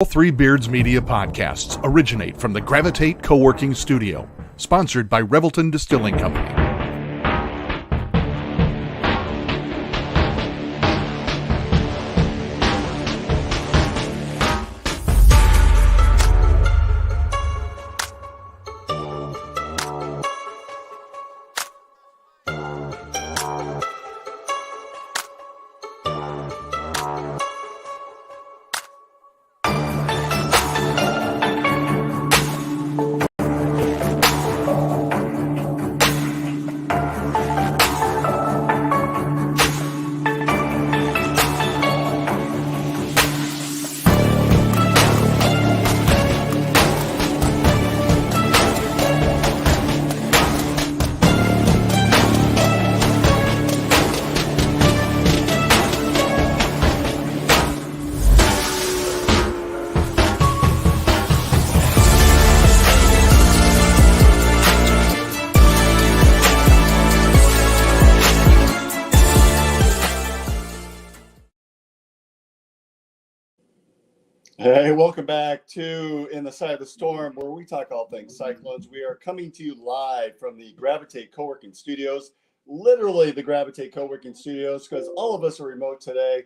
All Three Beards Media podcasts originate from the Gravitate Co-working Studio, sponsored by Revelton Distilling Company. Hey, welcome back to In the Side of the Storm, where we talk all things Cyclones. We are coming to you live from the Gravitate Co-working Studios, literally the Gravitate Co-working Studios, because all of us are remote today,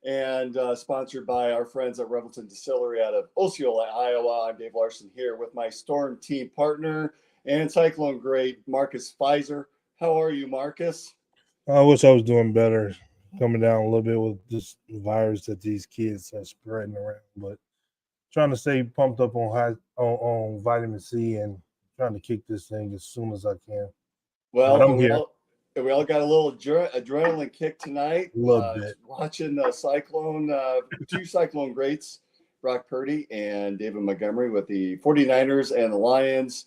and sponsored by our friends at Revelton Distillery out of Osceola, Iowa. I'm Dave Larson here with my Storm team partner and Cyclone great Marcus Pfizer. How are you, Marcus? I wish I was doing better, coming down a little bit with this virus that these kids are spreading around, but trying to stay pumped up on vitamin C and trying to kick this thing as soon as I can. Well, I'm here. We all got a little adrenaline kick tonight. A little bit. Watching the Cyclone, two Cyclone greats, Brock Purdy and David Montgomery with the 49ers and the Lions.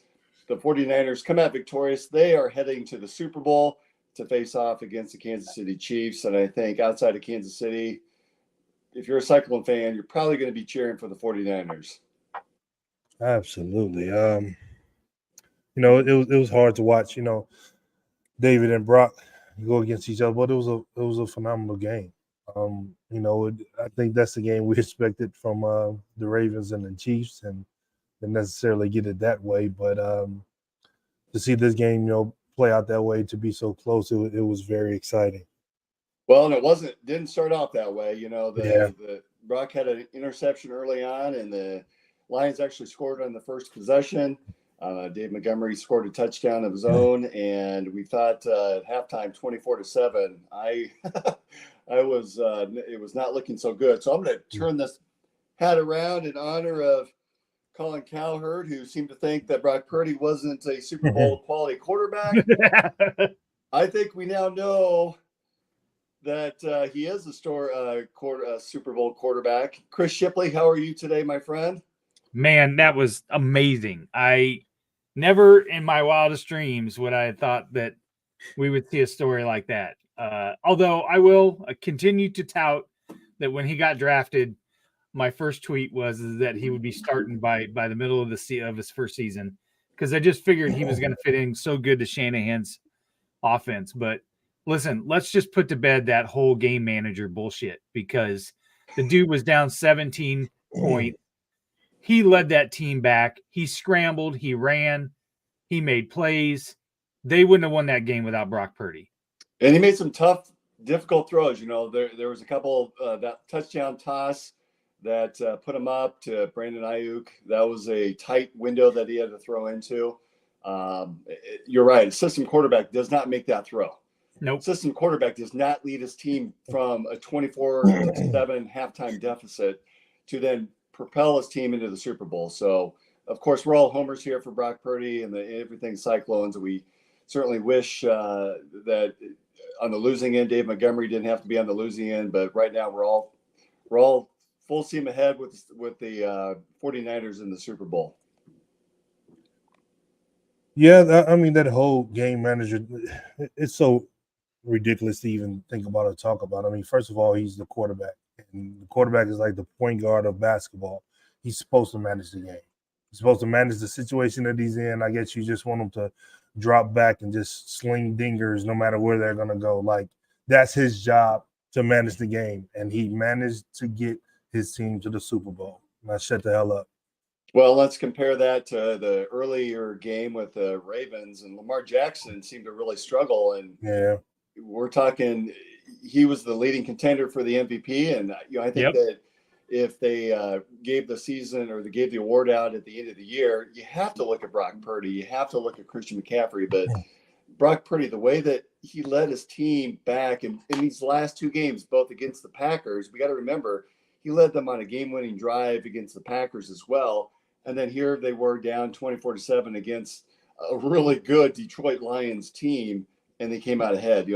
The 49ers come out victorious. They are heading to the Super Bowl to face off against the Kansas City Chiefs. And I think outside of Kansas City, if you're a Cyclone fan, you're probably going to be cheering for the 49ers. Absolutely. It was hard to watch, David and Brock go against each other, but it was a phenomenal game. I think that's the game we expected from the Ravens and the Chiefs, and didn't necessarily get it that way. But to see this game, play out that way, to be so close, it was very exciting. Well, and didn't start off that way. The Brock had an interception early on, and the Lions actually scored on the first possession. Dave Montgomery scored a touchdown of his own, and we thought at halftime 24-7. It was not looking so good. So I'm going to turn this hat around in honor of Colin Cowherd, who seemed to think that Brock Purdy wasn't a Super Bowl quality quarterback. I think we now know that he is a Super Bowl quarterback. Chris Shipley, how are you today, my friend? Man, that was amazing. I never in my wildest dreams would I have thought that we would see a story like that. Although I will continue to tout that when he got drafted, my first tweet was that he would be starting by the middle of his first season, because I just figured he was going to fit in so good to Shanahan's offense. But listen, let's just put to bed that whole game manager bullshit, because the dude was down 17 points. He led that team back. He scrambled. He ran. He made plays. They wouldn't have won that game without Brock Purdy. And he made some tough, difficult throws. There was a couple that touchdown toss that put him up to Brandon Ayuk. That was a tight window that he had to throw into. You're right. System quarterback does not make that throw. Nope. System quarterback does not lead his team from a 24-7 halftime deficit to then propel his team into the Super Bowl. So, of course, we're all homers here for Brock Purdy and everything Cyclones. We certainly wish that on the losing end, Dave Montgomery didn't have to be on the losing end. But right now, we're all full steam ahead with the 49ers in the Super Bowl. Yeah, that whole game manager, it's so ridiculous to even think about or talk about. First of all, he's the quarterback. And the quarterback is like the point guard of basketball. He's supposed to manage the game. He's supposed to manage the situation that he's in. I guess you just want him to drop back and just sling dingers no matter where they're going to go. Like, that's his job, to manage the game. And he managed to get his team to the Super Bowl. and I shut the hell up. Well, let's compare that to the earlier game with the Ravens, and Lamar Jackson seemed to really struggle. And Yeah, we're talking, he was the leading contender for the MVP. And, I think that if they gave the season or they gave the award out at the end of the year, you have to look at Brock Purdy. You have to look at Christian McCaffrey. But Brock Purdy, the way that he led his team back in these last two games, both against the Packers, we got to remember he led them on a game-winning drive against the Packers as well. And then here they were down 24-7 against a really good Detroit Lions team, and they came out ahead.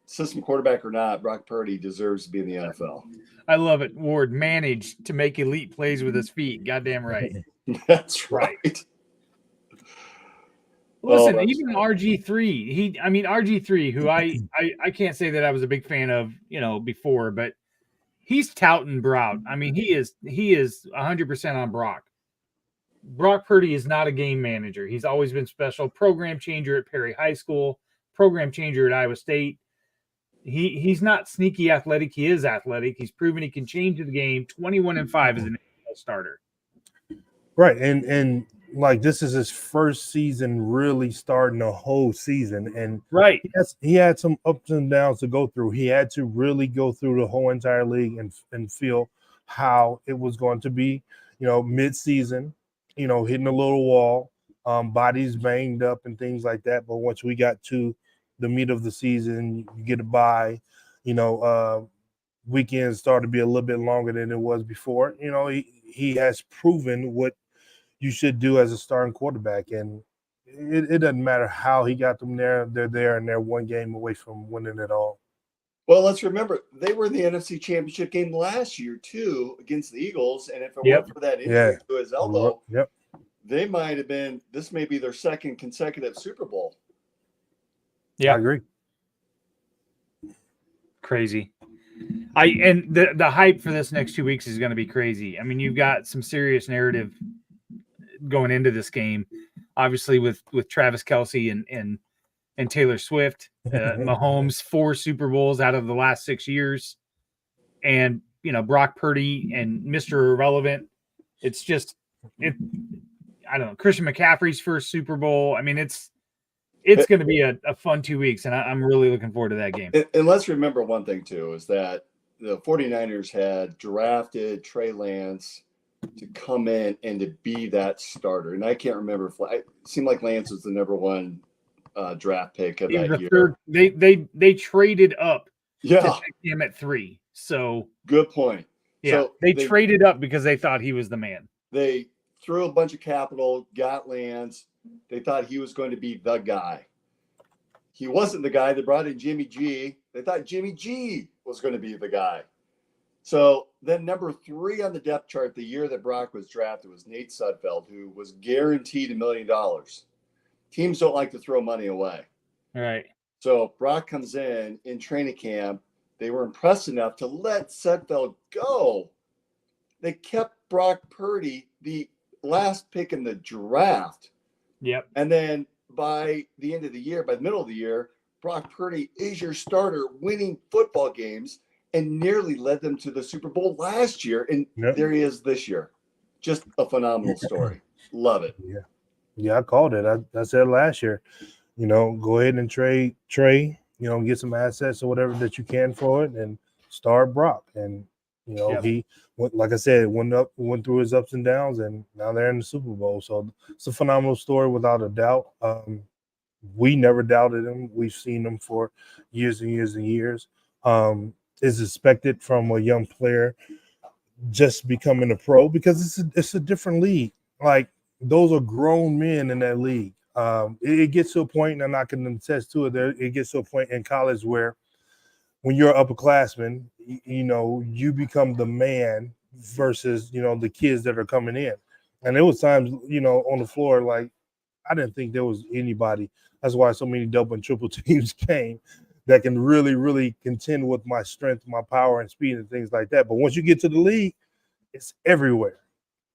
System quarterback or not, Brock Purdy deserves to be in the NFL. I love it. Ward managed to make elite plays with his feet. Goddamn right. That's right. Listen, even RG3, RG3, who I can't say that I was a big fan of, before, but he's touting Brock. I mean, he is 100% on Brock. Brock Purdy is not a game manager. He's always been special. Program changer at Perry High School, program changer at Iowa State. He's not sneaky athletic. He is athletic. He's proven he can change the game. 21-5 as an NFL starter. Right, and like this is his first season really starting a whole season, and right, he had some ups and downs to go through. He had to really go through the whole entire league and feel how it was going to be, mid-season, hitting a little wall, bodies banged up and things like that. But once we got to the meat of the season, you get a bye, weekends start to be a little bit longer than it was before. He has proven what you should do as a starting quarterback, and it doesn't matter how he got them there. They're there, and they're one game away from winning it all. Well, let's remember they were in the NFC Championship game last year too against the Eagles, and if it weren't for that injury to his elbow, they might have been. This may be their second consecutive Super Bowl. Yeah, I agree. Crazy. And the hype for this next 2 weeks is going to be crazy. I mean, you've got some serious narrative going into this game, obviously with Travis Kelce and Taylor Swift, Mahomes 4 Super Bowls out of the last 6 years, and Brock Purdy and Mr. Irrelevant. It's just I don't know, Christian McCaffrey's first Super Bowl. I mean, it's going to be a fun 2 weeks, and I'm really looking forward to that game. And let's remember one thing, too, is that the 49ers had drafted Trey Lance to come in and to be that starter. And I can't remember if it seemed like Lance was the number one draft pick of that year. They traded up to pick him at 3. So good point. Yeah, so they traded up because they thought he was the man. They threw a bunch of capital, got Lance. They thought he was going to be the guy. He wasn't the guy. They brought in Jimmy G. They thought Jimmy G was going to be the guy. So then number 3 on the depth chart the year that Brock was drafted was Nate Sudfeld, who was guaranteed $1 million. Teams don't like to throw money away. All right. So Brock comes in training camp. They were impressed enough to let Sudfeld go. They kept Brock Purdy, the last pick in the draft. Yep. And then by the end of the year, by the middle of the year, Brock Purdy is your starter, winning football games, and nearly led them to the Super Bowl last year. And there he is this year. Just a phenomenal story. Love it. Yeah, I called it. I said last year, go ahead and trade Trey, get some assets or whatever that you can for it and start Brock. And, he went, like I said, went through his ups and downs, and now they're in the Super Bowl. So it's a phenomenal story without a doubt. We never doubted him. We've seen him for years and years and years. Is expected from a young player just becoming a pro, because it's a different league. Like, those are grown men in that league. It gets to a point, and I'm not going to attest to it, it gets to a point in college where when you're an upperclassman, you become the man versus, the kids that are coming in. And there was times, on the floor, like, I didn't think there was anybody. That's why so many double and triple teams came that can really, really contend with my strength, my power, and speed and things like that. But once you get to the league, it's everywhere.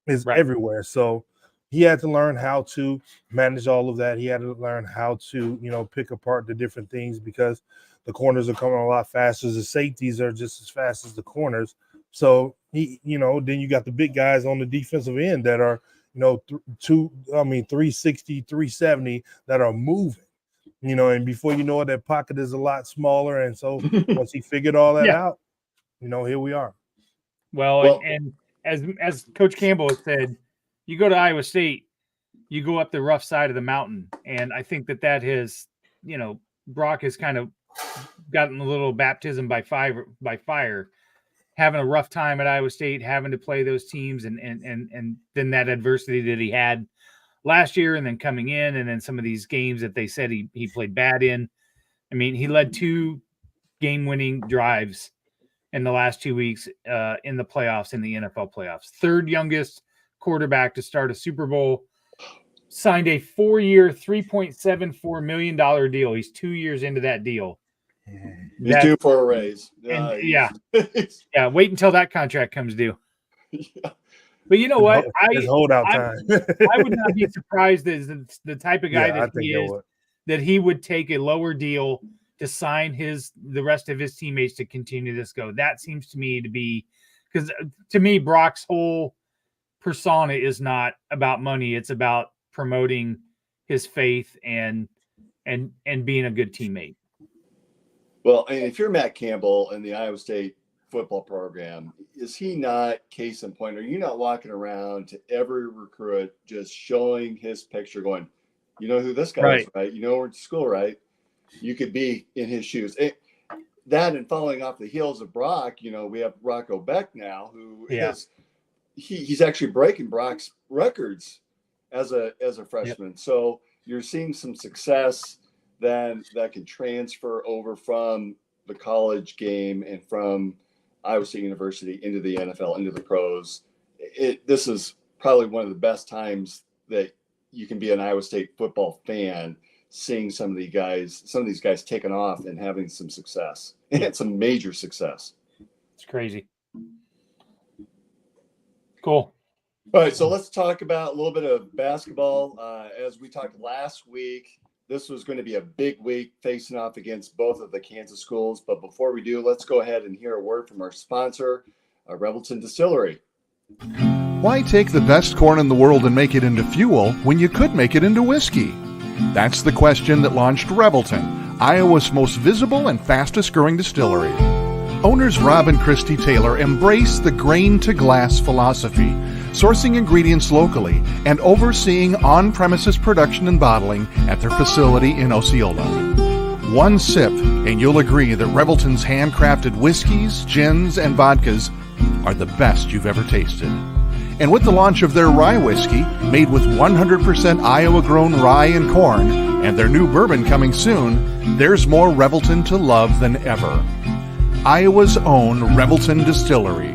It's everywhere. So he had to learn how to manage all of that. He had to learn how to, pick apart the different things, because the corners are coming a lot faster. The safeties are just as fast as the corners. So then you got the big guys on the defensive end that are, 360, 370 that are moving, and before you know it, that pocket is a lot smaller. And so once he figured all that out, here we are. Well, and as Coach Campbell has said, you go to Iowa State, you go up the rough side of the mountain. And I think that has, Brock has kind of gotten a little baptism by fire, having a rough time at Iowa State, having to play those teams and then that adversity that he had last year and then coming in and then some of these games that they said he played bad in. I mean, he led 2 game-winning drives in the last 2 weeks in the playoffs, in the NFL playoffs. 3rd youngest quarterback to start a Super Bowl, signed a 4-year, $3.74 million deal. He's 2 years into that deal. He's due for a raise. Yeah. Wait until that contract comes due. Yeah. But you know what? It's holdout time. I would not be surprised as the type of guy that he is, that he would take a lower deal to sign the rest of his teammates to continue this go. That seems to me to be, because to me, Brock's whole persona is not about money. It's about promoting his faith and being a good teammate. Well, and if you're Matt Campbell in the Iowa State football program, is he not case in point? Are you not walking around to every recruit just showing his picture going, you know who this guy is, right? You know we're in school, right? You could be in his shoes. That and following off the heels of Brock, we have Rocco Beck now, who is he's actually breaking Brock's records as a freshman. Yep. So you're seeing some success then that can transfer over from the college game and from Iowa State University into the NFL, into the pros. This is probably one of the best times that you can be an Iowa State football fan, seeing some of these guys taking off and having some success, and some major success. It's crazy. Cool. All right, so let's talk about a little bit of basketball. As we talked last week, this was going to be a big week facing off against both of the Kansas schools. But before we do, let's go ahead and hear a word from our sponsor, Revelton Distillery. Why take the best corn in the world and make it into fuel when you could make it into whiskey? That's the question that launched Revelton, Iowa's most visible and fastest growing distillery. Owners Rob and Christy Taylor embrace the grain-to-glass philosophy, sourcing ingredients locally and overseeing on-premises production and bottling at their facility in Osceola. One sip and you'll agree that Revelton's handcrafted whiskeys, gins, and vodkas are the best you've ever tasted. And with the launch of their rye whiskey, made with 100% Iowa-grown rye and corn, and their new bourbon coming soon, there's more Revelton to love than ever. Iowa's own Revelton Distillery.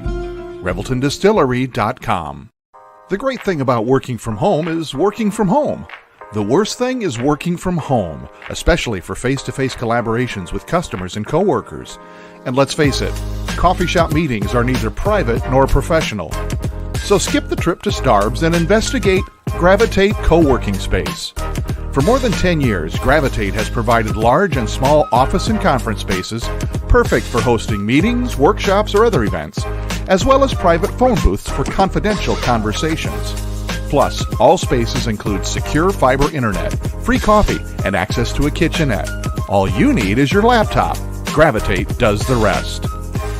ReveltonDistillery.com. The great thing about working from home is working from home. The worst thing is working from home, especially for face-to-face collaborations with customers and coworkers. And let's face it, coffee shop meetings are neither private nor professional. So skip the trip to Starbs and investigate Gravitate Co-working Space. For more than 10 years, Gravitate has provided large and small office and conference spaces perfect for hosting meetings, workshops, or other events, as well as private phone booths for confidential conversations. Plus, all spaces include secure fiber internet, free coffee, and access to a kitchenette. All you need is your laptop. Gravitate does the rest.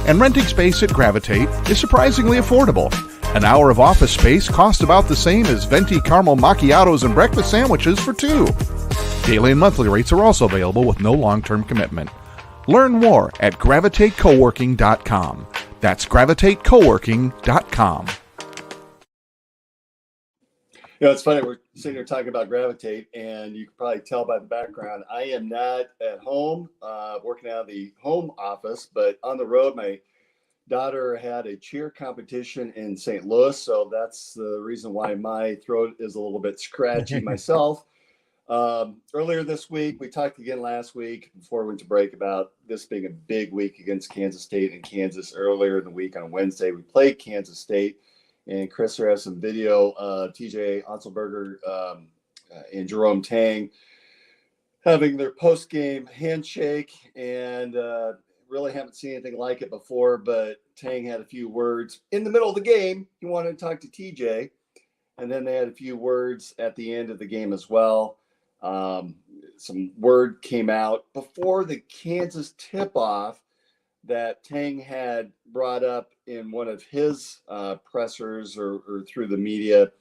And renting space at Gravitate is surprisingly affordable. An hour of office space costs about the same as venti caramel macchiatos and breakfast sandwiches for 2. Daily and monthly rates are also available with no long-term commitment. Learn more at gravitatecoworking.com. That's gravitatecoworking.com. It's funny, we're sitting here talking about Gravitate, and you can probably tell by the background, I am not at home, working out of the home office, but on the road. My daughter had a cheer competition in St. Louis, so that's the reason why my throat is a little bit scratchy myself. Earlier this week, we talked again last week before we went to break about this being a big week against Kansas State and Kansas. Earlier in the week on Wednesday, we played Kansas State, and Chris has some video of TJ Otzelberger and Jerome Tang having their post-game handshake, and really haven't seen anything like it before, but Tang had a few words in the middle of the game. He wanted to talk to TJ, and then they had a few words at the end of the game as well. Some word came out before the Kansas tip-off that Tang had brought up in one of his pressers or through the media,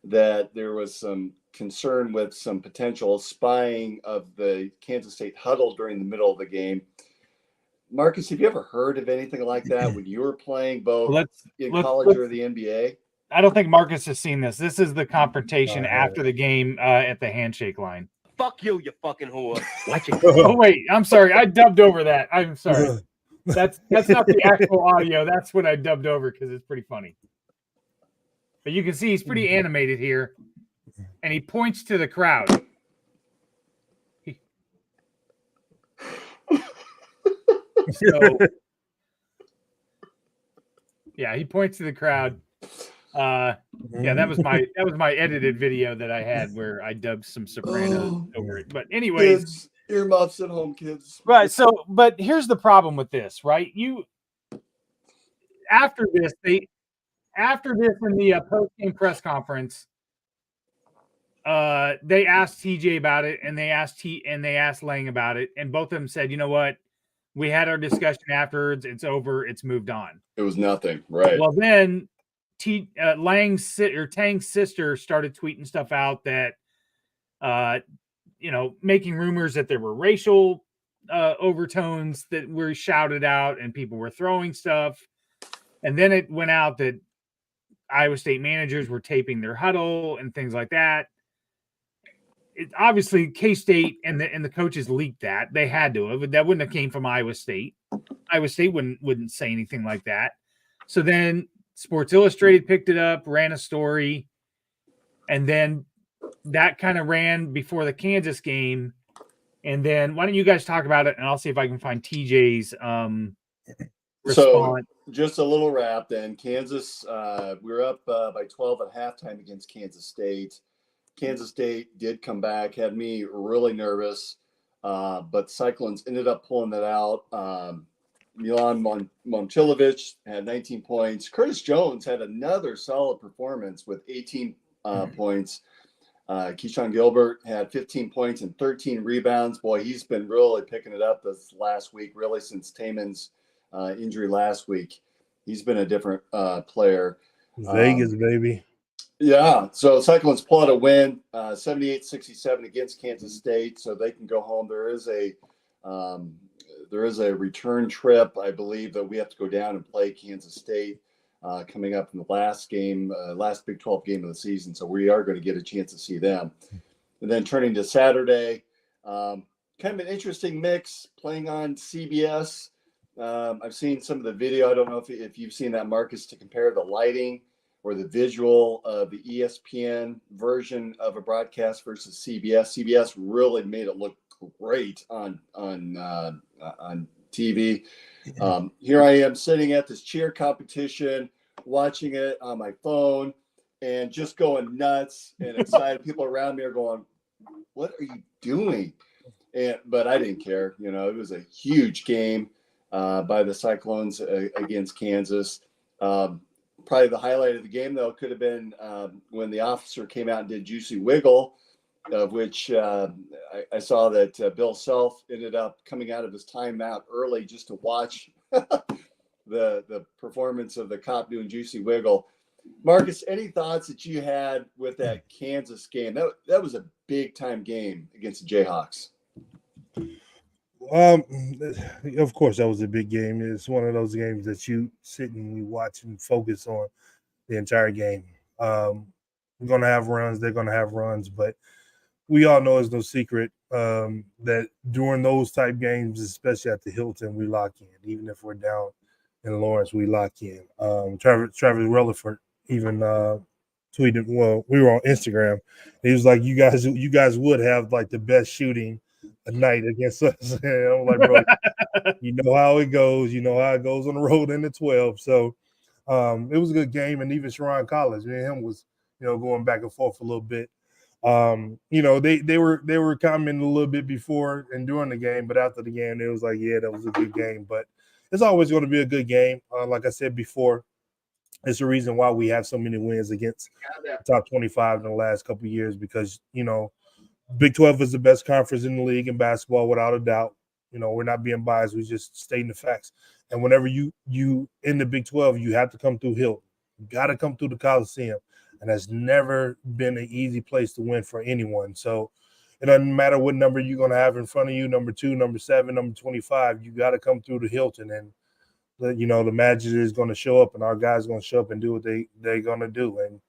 that there was some concern with some potential spying of the Kansas State huddle during the middle of the game. Marcus, have you ever heard of anything like that when you were playing both in college or the NBA? I don't think Marcus has seen this. This is the confrontation after the game at the handshake line. Fuck you, you fucking whore. Watch it. Oh, wait. I'm sorry. I dubbed over that. I'm sorry. That's not the actual audio. That's what I dubbed over because it's pretty funny. But you can see he's pretty animated here. And he points to the crowd. So, yeah, he points to the crowd. Yeah, that was my edited video that I had where I dubbed some Sopranos over it. But anyways, kids, earmuffs at home, kids. Right. So, but here's the problem with this, right? After this in the post-game press conference, they asked TJ about it, and they asked Lang about it, and both of them said, "You know what? We had our discussion afterwards. It's over. It's moved on." It was nothing, right? Well, then Tang's sister started tweeting stuff out that, making rumors that there were racial overtones that were shouted out, and people were throwing stuff. And then it went out that Iowa State managers were taping their huddle and things like that. Obviously, K-State and the coaches leaked that. They had to have. That wouldn't have came from Iowa State. Iowa State wouldn't say anything like that. So then Sports Illustrated picked it up, ran a story, and then that kind of ran before the Kansas game. And then why don't you guys talk about it, and I'll see if I can find TJ's response. So just a little wrap then. Kansas, we were up by 12 at halftime against Kansas State. Kansas State did come back, had me really nervous, but Cyclones ended up pulling that out. Milan Momcilovic had 19 points. Curtis Jones had another solid performance with 18 points. Keyshawn Gilbert had 15 points and 13 rebounds. Boy, he's been really picking it up this last week, really since Taman's injury last week. He's been a different player. Vegas, baby. Yeah, so Cyclones pull out a win, 78-67 against Kansas State, so they can go home. There is a return trip, I believe, that we have to go down and play Kansas State coming up in the last Big 12 game of the season. So we are going to get a chance to see them. And then turning to Saturday, kind of an interesting mix playing on CBS. I've seen some of the video. I don't know if you've seen that, Marcus, to compare the lighting or the visual of the ESPN version of a broadcast versus CBS. CBS really made it look great on TV. Here I am sitting at this cheer competition, watching it on my phone, and just going nuts and excited. People around me are going, "What are you doing?" But I didn't care. It was a huge game by the Cyclones against Kansas. Probably the highlight of the game, though, could have been when the officer came out and did Juicy Wiggle, of which I saw that Bill Self ended up coming out of his timeout early just to watch the performance of the cop doing Juicy Wiggle. Marcus, any thoughts that you had with that Kansas game? That was a big-time game against the Jayhawks. Of course, that was a big game. It's one of those games that you sit and you watch and focus on the entire game. We're going to have runs. They're going to have runs. But we all know it's no secret that during those type games, especially at the Hilton, we lock in. Even if we're down in Lawrence, we lock in. Travis Rutherford even tweeted, well, we were on Instagram. He was like, you guys would have like the best shooting a night against us. And I'm like, bro, you know how it goes. You know how it goes on the road in the 12. So it was a good game. And even Sharon Collins, me and him was, going back and forth a little bit. They were commenting a little bit before and during the game, but after the game, it was like, yeah, that was a good game. But it's always going to be a good game. Like I said before, it's the reason why we have so many wins against the top 25 in the last couple of years because, Big 12 is the best conference in the league in basketball without a doubt. We're not being biased. We're just stating the facts. And whenever you in the Big 12, you have to come through Hilton. You got to come through the Coliseum. And that's never been an easy place to win for anyone. So it doesn't matter what number you're going to have in front of you, number 2, number 7, number 25, you got to come through the Hilton. And, the Magic is going to show up and our guys are going to show up and do what they're going to do. And,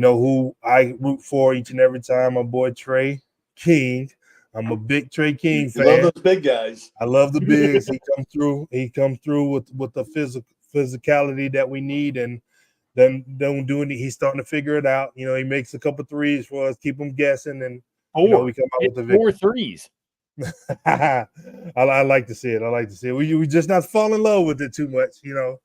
who I root for each and every time, my boy Trey King. I'm a big Trey King fan. Love those big guys. I love the bigs. He comes through. He comes through with the physicality that we need, and then don't do any. He's starting to figure it out. He makes a couple threes for us, keep them guessing, and we come out with the victory. 4 threes. I like to see it. I like to see it. We just not fall in love with it too much, Fall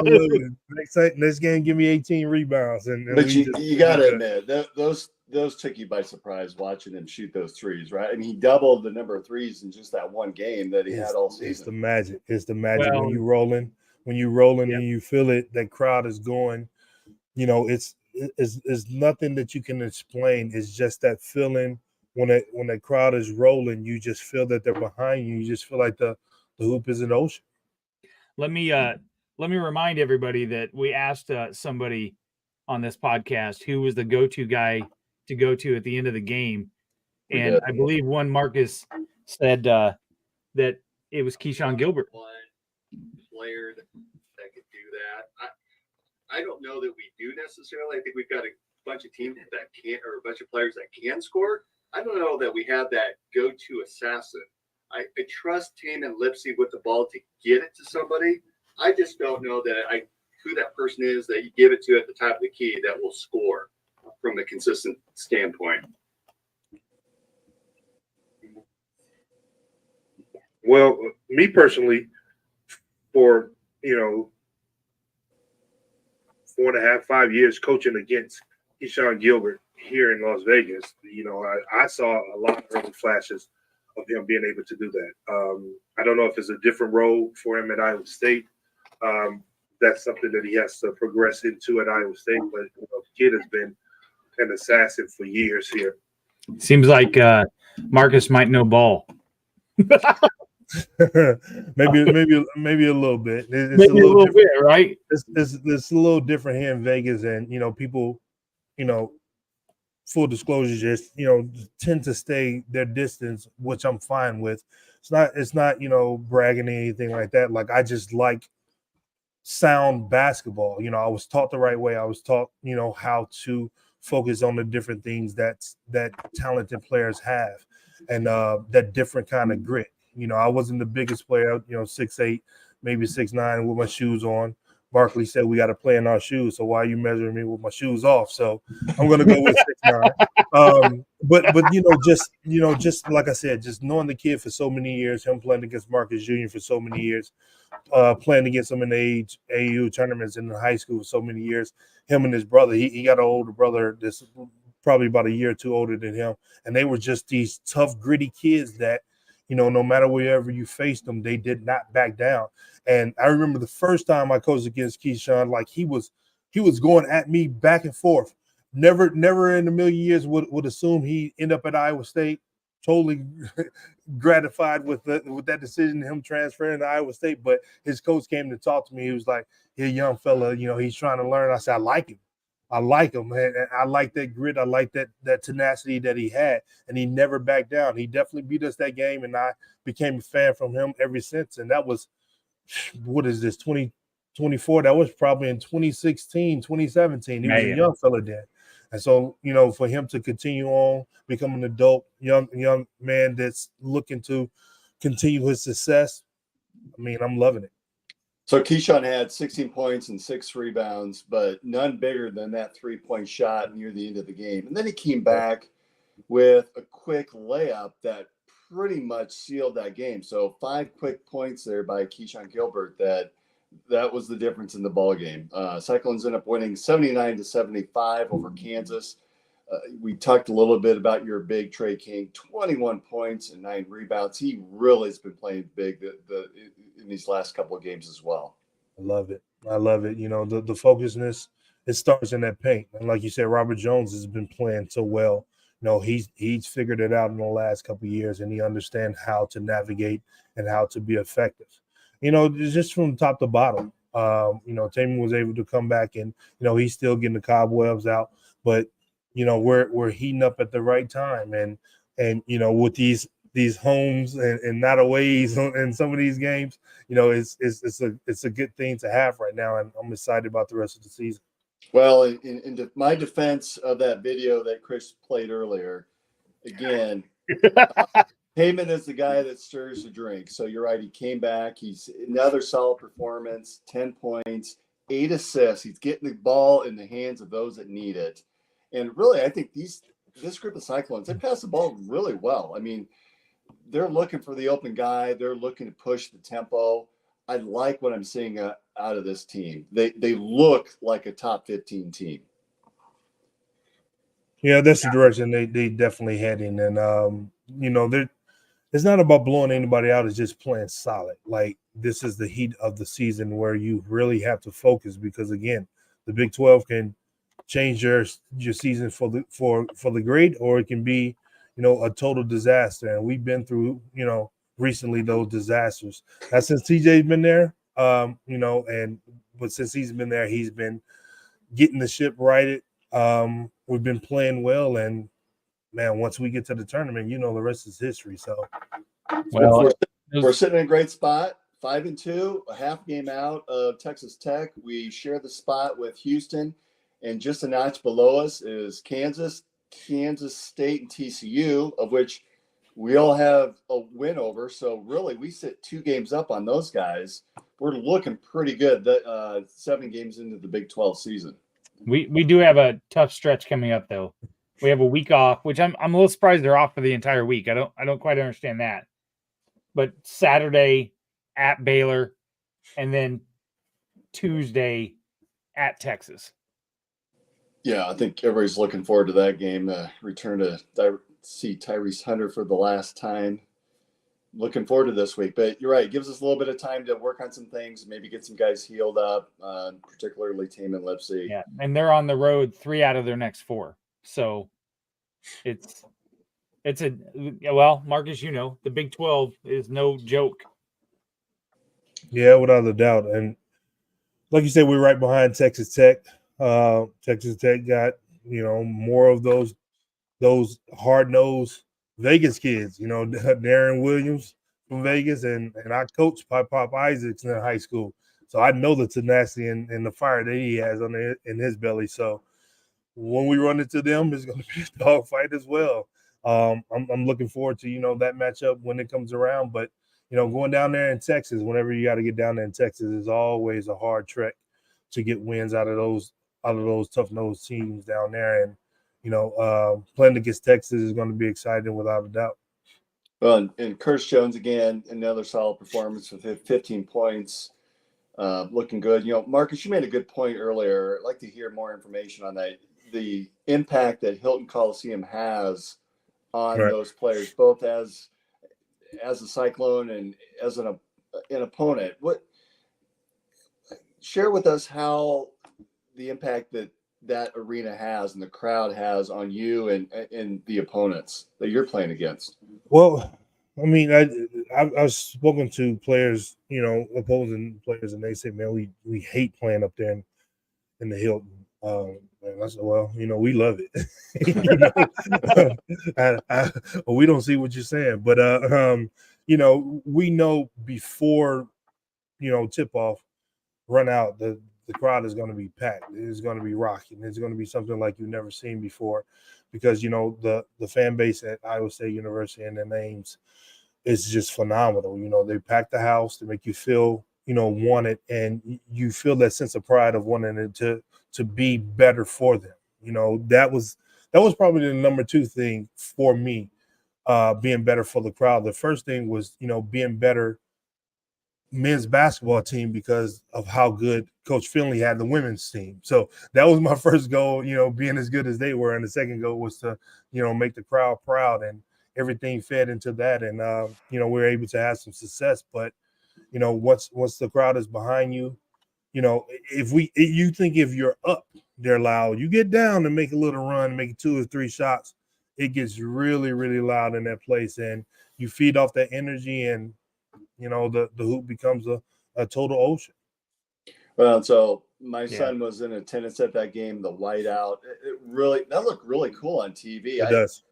in love with it. Next game, give me 18 rebounds, but you got to admit those took you by surprise watching him shoot those threes, right? I mean, he doubled the number of threes in just that one game that he had all season. It's the magic. It's the magic when you're rolling and you feel it. That crowd is going. It's nothing that you can explain. It's just that feeling when that crowd is rolling. You just feel that they're behind you. You just feel like the hoop is an ocean. Let me remind everybody that we asked somebody on this podcast who was the go-to guy to go to at the end of the game. And I believe one Marcus said that it was Keyshawn Gilbert. One player that could do that. I don't know that we do necessarily. I think we've got a bunch of teams that can, or a bunch of players that can score. I don't know that we have that go-to assassin. I trust Taman Lipsey with the ball to get it to somebody. I just don't know that who that person is that you give it to at the top of the key that will score from a consistent standpoint. Well, me personally, for 4.5, 5 years coaching against Keyshawn Gilbert here in Las Vegas, I saw a lot of early flashes of him being able to do that. I don't know if it's a different role for him at Iowa State. That's something that he has to progress into at Iowa State. But the kid has been an assassin for years here. Seems like Marcus might know ball. maybe a little bit. It's maybe a little bit, right? It's a little different here in Vegas, and people, full disclosure, just tend to stay their distance, which I'm fine with. It's not bragging or anything like that. Like, I just like sound basketball. I was taught the right way. I was taught how to focus on the different things that talented players have, and that different kind of grit. I wasn't the biggest player, 6'8", maybe 6'9", with my shoes on. Barkley said we got to play in our shoes, so why are you measuring me with my shoes off? So I'm going to go with 6'9". But just like I said, just knowing the kid for so many years, him playing against Marcus Jr. for so many years, playing against him in the AAU tournaments in high school for so many years, him and his brother, he got an older brother that's probably about a year or two older than him, and they were just these tough, gritty kids that, no matter wherever you faced them, they did not back down. And I remember the first time I coached against Keyshawn, like he was going at me back and forth. Never in a million years would assume he'd end up at Iowa State. Totally gratified with that decision, him transferring to Iowa State. But his coach came to talk to me. He was like, "Hey, young fella, he's trying to learn." I said, "I like him. I like him, man. I like that grit. I like that tenacity that he had, and he never backed down. He definitely beat us that game, and I became a fan from him ever since. And that was, what is this, 2024? That was probably in 2016, 2017. He was a young fella then. And so, for him to continue on, become an adult, young man that's looking to continue his success, I mean, I'm loving it. So Keyshawn had 16 points and 6 rebounds, but none bigger than that 3-point shot near the end of the game. And then he came back with a quick layup that pretty much sealed that game. So 5 quick points there by Keyshawn Gilbert that was the difference in the ball game. Cyclones ended up winning 79-75 over Kansas. We talked a little bit about your big Trey King, 21 points and 9 rebounds. He really has been playing big in these last couple of games as well. I love it. I love it. You know, the focusness, it starts in that paint. And like you said, Robert Jones has been playing so well. You know, he's figured it out in the last couple of years, and he understands how to navigate and how to be effective. You know, just from top to bottom. You know, Taman was able to come back, and you know he's still getting the cobwebs out, but you know we're heating up at the right time, and you know with these homes and not aways in some of these games, you know it's a good thing to have right now, and I'm excited about the rest of the season. Well, in my defense of that video that Chris played earlier, again, Heyman is the guy that stirs the drink. So you're right. He came back. He's another solid performance, 10 points, 8 assists. He's getting the ball in the hands of those that need it. And really, I think this group of Cyclones, they pass the ball really well. I mean, they're looking for the open guy. They're looking to push the tempo. I like what I'm seeing out of this team. They look like a top 15 team. Yeah, that's the direction they definitely heading. And, you know, it's not about blowing anybody out. It's just playing solid. Like, this is the heat of the season where you really have to focus because, again, the Big 12 can change your season for the grade, or it can be, you know, a total disaster. And we've been through, you know, recently those disasters. That's since TJ's been there, you know, but since he's been there, he's been getting the ship righted. We've been playing well, and man, once we get to the tournament, you know, the rest is history. So, well, we're sitting in a great spot, 5-2, a half game out of Texas Tech. We share the spot with Houston, and just a notch below us is Kansas State, and TCU, of which we all have a win over. So really, we sit 2 games up on those guys. We're looking pretty good. 7 games into the Big 12 season. We do have a tough stretch coming up, though. We have a week off, which I'm a little surprised they're off for the entire week. I don't quite understand that. But Saturday at Baylor, and then Tuesday at Texas. Yeah, I think everybody's looking forward to that game. Return to see Tyrese Hunter for the last time. Looking forward to this week. But you're right, it gives us a little bit of time to work on some things, maybe get some guys healed up, particularly Taman Lipsey. Yeah, and they're on the road 3 out of their next 4. So it's well, Marcus, you know, the Big 12 is no joke. Yeah, without a doubt. And like you said, we're right behind Texas Tech. Texas Tech got, you know, more of those hard-nosed Vegas kids, you know, Darren Williams from Vegas, and I coached Pop Isaacs in high school. So I know the tenacity and the fire that he has in his belly. So when we run into them, it's going to be a dogfight as well. I'm looking forward to, you know, that matchup when it comes around. But, you know, going down there in Texas, whenever you got to get down there in Texas, is always a hard trek to get wins out of those tough-nosed teams down there. And, you know, playing against Texas is going to be exciting without a doubt. Well, and Curtis Jones, again, another solid performance with 15 points, looking good. You know, Marcus, you made a good point earlier. I'd like to hear more information on that. The impact that Hilton Coliseum has on those players, both as a Cyclone and as an opponent. Share with us how the impact that arena has and the crowd has on you and the opponents that you're playing against. Well, I mean, I've spoken to players, you know, opposing players, and they say, man, we hate playing up there in the Hilton. And I said, well, you know, we love it. You know, we don't see what you're saying, but you know, we know before, you know, tip off, run out, the crowd is going to be packed. It's going to be rocking. It's going to be something like you've never seen before, because, you know, the fan base at Iowa State University and the names is just phenomenal. You know, they pack the house to make you feel, you know, wanted, and you feel that sense of pride of wanting it to be better for them. You know, that was probably the number 2 thing for me, being better for the crowd. The first thing was, you know, being better men's basketball team because of how good Coach Finley had the women's team. So that was my first goal, being as good as they were. And the second goal was to, make the crowd proud, and everything fed into that. And, we were able to have some success. But, once the crowd is behind you, you think if you're up, they're loud. You get down and make a little run, make 2 or 3 shots, it gets really, really loud in that place. And you feed off that energy, and, the hoop becomes a total ocean. Well, so my son was in attendance at that game, the whiteout. That looked really cool on TV. It does.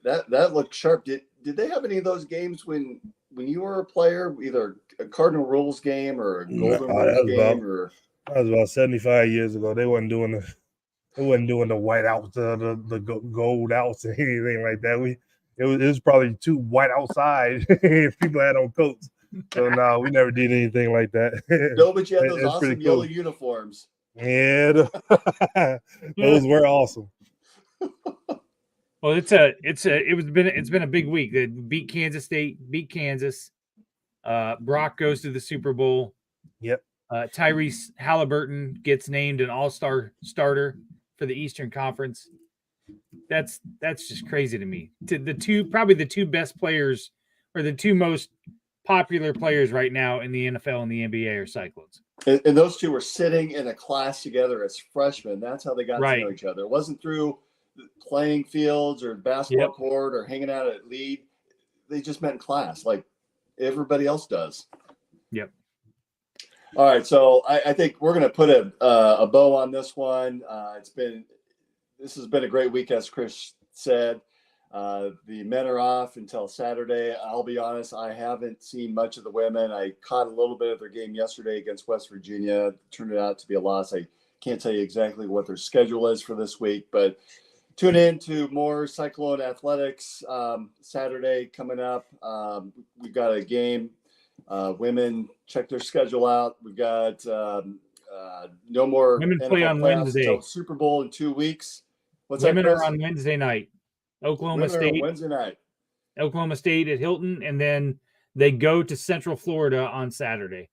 That looked sharp. Did they have any of those games when you were a player, either a Cardinal Rules game or a Golden Rules game? That was about 75 years ago. They wasn't doing the whiteouts, the gold outs, and anything like that. It was probably too white outside if people had on coats. So no, we never did anything like that. No, but you had those awesome yellow uniforms. Yeah, those were awesome. Well, it's been a big week. They beat Kansas State, beat Kansas. Brock goes to the Super Bowl. Yep. Tyrese Halliburton gets named an all-star starter for the Eastern Conference. That's just crazy to me. Probably the two best players, or the two most popular players right now in the NFL and the NBA, are Cyclones. And those two were sitting in a class together as freshmen. That's how they got to know each other. It wasn't through playing fields or basketball court or hanging out at Lead. They just met in class like everybody else does. Yep. All right, so I think we're going to put a bow on this one. This has been a great week, as Chris said. The men are off until Saturday. I'll be honest, I haven't seen much of the women. I caught a little bit of their game yesterday against West Virginia. It turned out to be a loss. I can't tell you exactly what their schedule is for this week, but tune in to more Cyclone Athletics Saturday coming up. We've got a game. Women, check their schedule out. We've got no more women NFL play on Wednesday. Until Super Bowl in 2 weeks. Women are on Wednesday night. Oklahoma State Wednesday night. Oklahoma State at Hilton, and then they go to Central Florida on Saturday.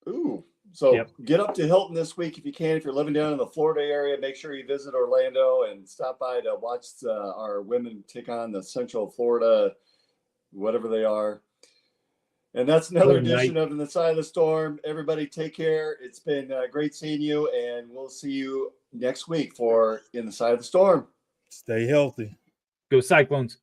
Ooh. So get up to Hilton this week if you can. If you're living down in the Florida area, make sure you visit Orlando and stop by to watch our women take on the Central Florida, whatever they are. And that's another edition of In the Side of the Storm. Everybody take care. It's been great seeing you, and we'll see you next week for In the Side of the Storm. Stay healthy. Go Cyclones.